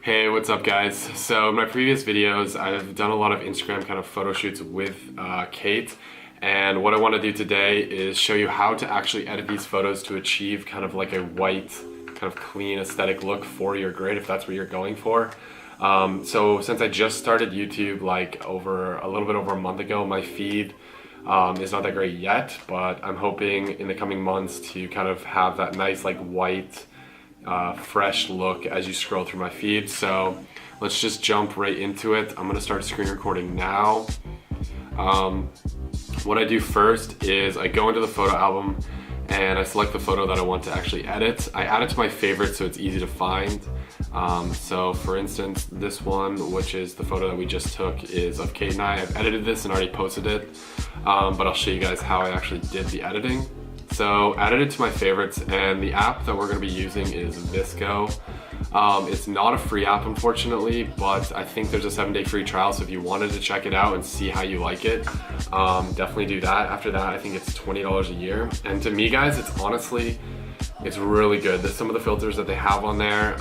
Hey, what's up guys? So in my previous videos, I've done a lot of Instagram kind of photo shoots with Kate, and what I want to do today is show you how to actually edit these photos to achieve kind of like a white, kind of clean aesthetic look for your grid if that's what you're going for. So since I just started YouTube like a little bit over a month ago, my feed is not that great yet, but I'm hoping in the coming months to kind of have that nice like white, fresh look as you scroll through my feed. So let's just jump right into it. I'm gonna start screen recording now. What I do first is I go into the photo album and I select the photo that I want to actually edit. I add it to my favorites so it's easy to find. So for instance, this one, which is the photo that we just took, is of Kate and I. I've edited this and already posted it, but I'll show you guys how I actually did the editing. So added it to my favorites, and the app that we're going to be using is Visco. It's not a free app unfortunately, but I think there's a 7-day free trial, so if you wanted to check it out and see how you like it, definitely do that. After that, I think it's $20 a year, and to me guys, it's really good. Some of the filters that they have on there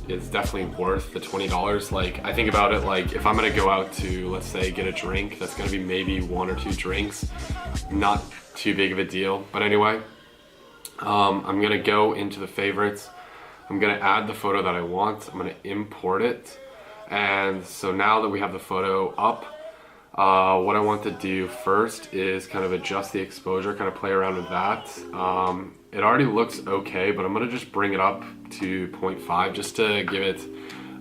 is definitely worth the $20. Like, I think about it like if I'm gonna go out to, let's say, get a drink, that's gonna be maybe 1 or 2 drinks, not too big of a deal. But anyway, I'm gonna go into the favorites. I'm gonna add the photo that I want. I'm gonna import it. And so now that we have the photo up, what I want to do first is kind of adjust the exposure, kind of play around with that. It already looks okay, but I'm gonna just bring it up to 0.5 just to give it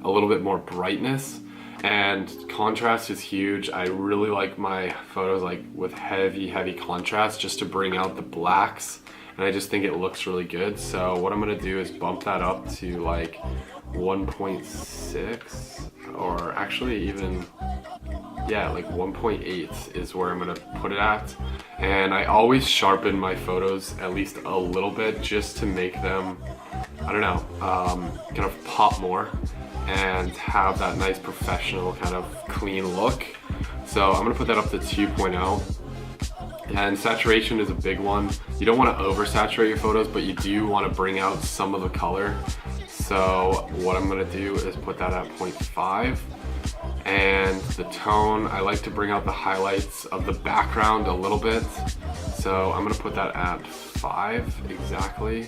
a little bit more brightness. And contrast is huge. I really like my photos like with heavy contrast just to bring out the blacks, and I just think it looks really good. So what I'm gonna do is bump that up to like 1.6, or actually even, yeah, like 1.8 is where I'm gonna put it at. And I always sharpen my photos at least a little bit just to make them, I don't know, kind of pop more and have that nice professional kind of clean look. So I'm gonna put that up to 2.0. And saturation is a big one. You don't want to oversaturate your photos, but you do want to bring out some of the color. So what I'm gonna do is put that at 0.5. And the tone, I like to bring out the highlights of the background a little bit. So I'm gonna put that at 5 exactly.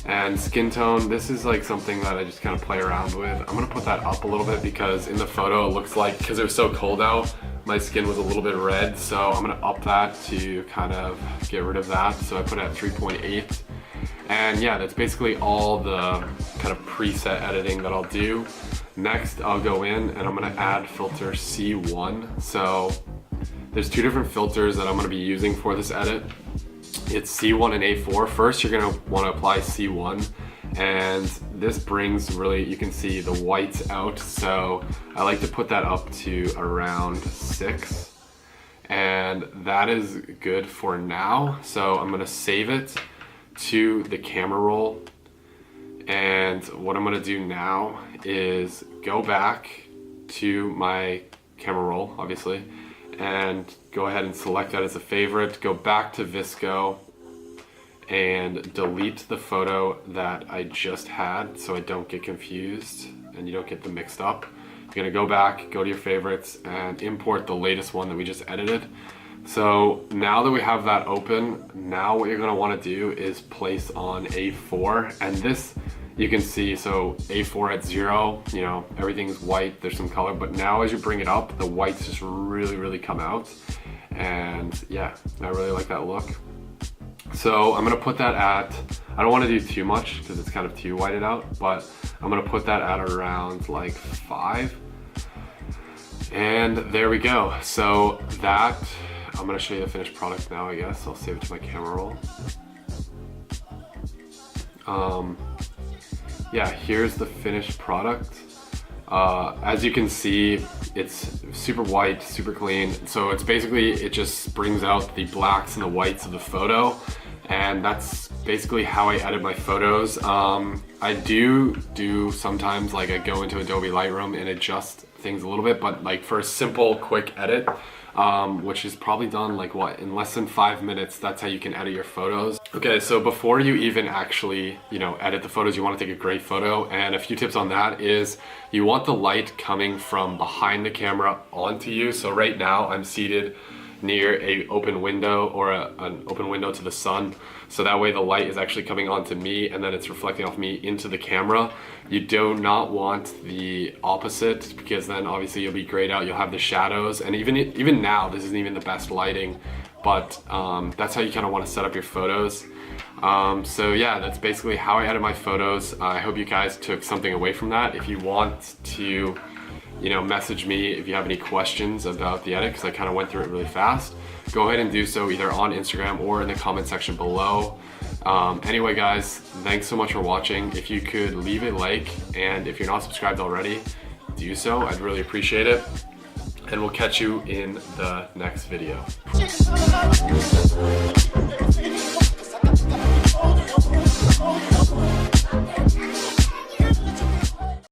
And skin tone, this is like something that I just kind of play around with. I'm gonna put that up a little bit because in the photo it looks like, because it was so cold out, my skin was a little bit red. So I'm gonna up that to kind of get rid of that. So I put it at 3.8. And yeah, that's basically all the kind of preset editing that I'll do. Next, I'll go in and I'm gonna add filter C1. So there's 2 different filters that I'm gonna be using for this edit. It's C1 and A4. First, you're gonna wanna apply C1, and this brings really, you can see the whites out. So I like to put that up to around 6, and that is good for now. So I'm gonna save it to the camera roll. And what I'm gonna do now is go back to my camera roll, obviously, and go ahead and select that as a favorite, go back to Visco and delete the photo that I just had so I don't get confused and you don't get them mixed up. You're gonna go back, go to your favorites, and import the latest one that we just edited. So now that we have that open, now what you're gonna wanna do is place on A4, and this, you can see, so A4 at 0, you know, everything's white, there's some color, but now as you bring it up, the whites just really come out. And yeah, I really like that look. So I'm gonna put that at, I don't wanna do too much because it's kind of too whited out, but I'm gonna put that at around like 5. And there we go. So that, I'm gonna show you the finished product now, I guess. I'll save it to my camera roll. Yeah, here's the finished product. As you can see, it's super white, super clean. So it's basically, it just brings out the blacks and the whites of the photo. And that's basically how I edit my photos. I do sometimes, like, I go into Adobe Lightroom and adjust things a little bit, but like for a simple quick edit, which is probably done like what, in less than 5 minutes, that's how you can edit your photos. Okay, so before you even actually, you know, edit the photos, you want to take a great photo, and a few tips on that is you want the light coming from behind the camera onto you. So right now I'm seated near a open window, or an open window to the sun, so that way the light is actually coming onto me and then it's reflecting off me into the camera. You do not want the opposite, because then obviously you'll be grayed out, you'll have the shadows, and even now this isn't even the best lighting, but that's how you kind of want to set up your photos. So yeah, that's basically how I edit my photos. I hope you guys took something away from that. If you want to, you know, message me if you have any questions about the edit, because I kind of went through it really fast, go ahead and do so either on Instagram or in the comment section below. Anyway guys, thanks so much for watching. If you could leave a like, and if you're not subscribed already, do so. I'd really appreciate it, and we'll catch you in the next video. Oh,